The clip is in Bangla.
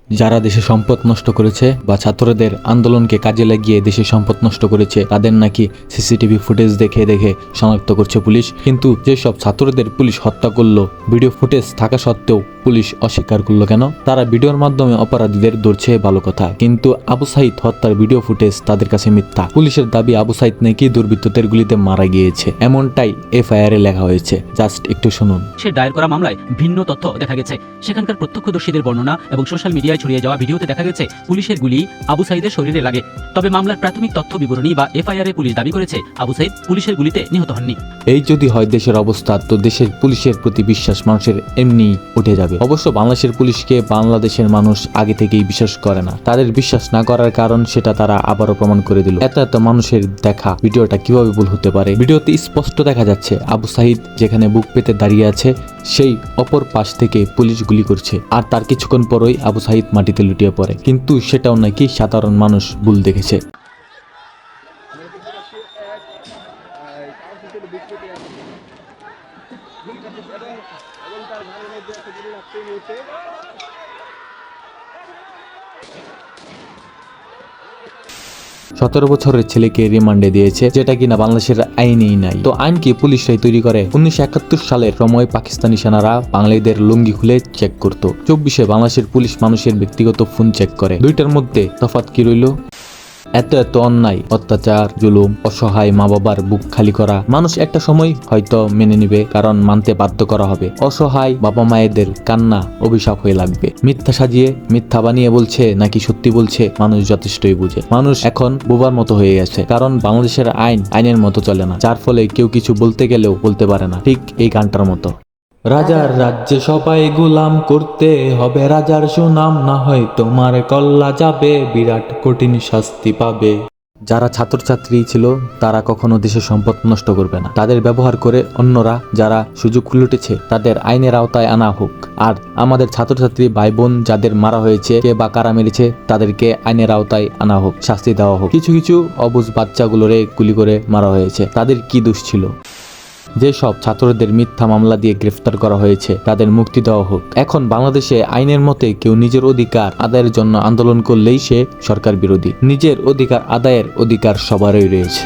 যারা দেশের সম্পদ নষ্ট করেছে বা ছাত্রদের আন্দোলনকে কাজে লাগিয়ে দেশের সম্পদ নষ্ট করেছে তাদের নাকি সিসিটিভি ফুটেজ দেখে দেখে শনাক্ত করছে পুলিশ। কিন্তু যেসব ছাত্রদের পুলিশ হত্যা করলো, ভিডিও ফুটেজ থাকা সত্ত্বেও পুলিশ অস্বীকার করলো কেন? তারা ভিডিওর মাধ্যমে অপরাধীদের ধরছে, ভালো কথা, কিন্তু আবু সাইদ হত্যার ভিডিও ফুটেজ তাদের কাছে মিথ্যা। পুলিশের দাবি আবু সাইদ নাকি দুর্বৃত্তদের গুলিতে মারা গিয়েছে, এমনটাই এফআইআর এ লেখা হয়েছে। জাস্ট একটু শুনুন। সে দায়ের করা মামলায় ভিন্ন তথ্য দেখা গেছে। সেখানকার প্রত্যক্ষদর্শীদের বর্ণনা এবং সোশ্যাল মিডিয়ায় ছড়িয়ে যাওয়া ভিডিওতে দেখা গেছে পুলিশের গুলি আবু সাইদের শরীরে লাগে। তবে মামলার প্রাথমিক তথ্য বিবরণী বা এফআইআর এ পুলিশ দাবি করেছে আবু সাইদ পুলিশের গুলিতে নিহত হননি। এই যদি হয় দেশের অবস্থা, তো দেশের পুলিশের প্রতি বিশ্বাস মানুষের এমনি উঠে যাবে। অবশ্য বাংলাদেশের পুলিশকে বাংলাদেশের মানুষ আগে থেকেই বিশ্বাস করে না। তাদের বিশ্বাস না করার কারণ সেটা তারা আবারও প্রমাণ করে দিল। এত এত মানুষের দেখা ভিডিওটা কিভাবে ভুল হতে পারে? ভিডিওতে স্পষ্ট দেখা যাচ্ছে আবু সাইদ যেখানে বুক পেতে দাঁড়িয়ে আছে সেই অপর পাশ থেকে পুলিশ গুলি করছে, আর তার কিছুক্ষণ পরই আবু সাইদ মাটিতে লুটিয়ে পড়ে। কিন্তু সেটাও নাকি সাধারণ মানুষ ভুল দেখেছে। এবং তার ঘরের মধ্যে একটা গুলি লাগতে হয়েছে। 17 বছরের ছেলেকে রিমান্ডে দিয়েছে, যেটা কিনা বাংলাদেশের আইনেই নাই। তো আইন কি পুলিশরাই তৈরি করে? 1971 সালের সময় পাকিস্তানি সেনারা বাঙালিদের লুঙ্গি খুলে চেক করত। 24-এ বাংলাদেশের পুলিশ মানুষের ব্যক্তিগত ফোন চেক করে। দুইটার মধ্যে তফাৎ কি রইল? এত এত অন্যায়, অত্যাচার, জুলুম, অসহায় মা বাবার বুক খালি করা মানুষ একটা সময় হয়তো মেনে নিবে, কারণ মানতে বাধ্য করা হবে। অসহায় বাবা মায়েদের কান্না অভিশাপ হয়ে লাগবে। মিথ্যা সাজিয়ে মিথ্যা বানিয়ে বলছে নাকি সত্যি বলছে মানুষ যথেষ্টই বুঝে। মানুষ এখন বোবার মতো হয়ে গেছে, কারণ বাংলাদেশের আইনের মতো চলে না, যার ফলে কেউ কিছু বলতে গেলেও বলতে পারে না। ঠিক এই গানটার মতো। রাজার রাজ্যে সবাই গোলাম করতে হবে রাজার সুনাম, না হয় তোমার কল্লা যাবে, বিরাট কঠিন শাস্তি পাবে। যারা ছাত্রছাত্রী ছিল তারা কখনো দেশের সম্পদ নষ্ট করবে না। তাদের ব্যবহার করে অন্যরা যারা সুযোগ লুটেছে তাদের আইনের আওতায় আনা হোক। আর আমাদের ছাত্রছাত্রী ভাই বোন যাদের মারা হয়েছে, কে বা কারা মেরেছে, তাদেরকে আইনের আওতায় আনা হোক, শাস্তি দেওয়া হোক। কিছু কিছু অবুঝ বাচ্চাগুলোরে গুলি করে মারা হয়েছে, তাদের কি দোষ ছিল? যেসব ছাত্রদের মিথ্যা মামলা দিয়ে গ্রেফতার করা হয়েছে তাদের মুক্তি দেওয়া হোক। এখন বাংলাদেশে আইনের মতে কেউ নিজের অধিকার আদায়ের জন্য আন্দোলন করলেই সে সরকার বিরোধী। নিজের অধিকার আদায়ের অধিকার সবারই রয়েছে।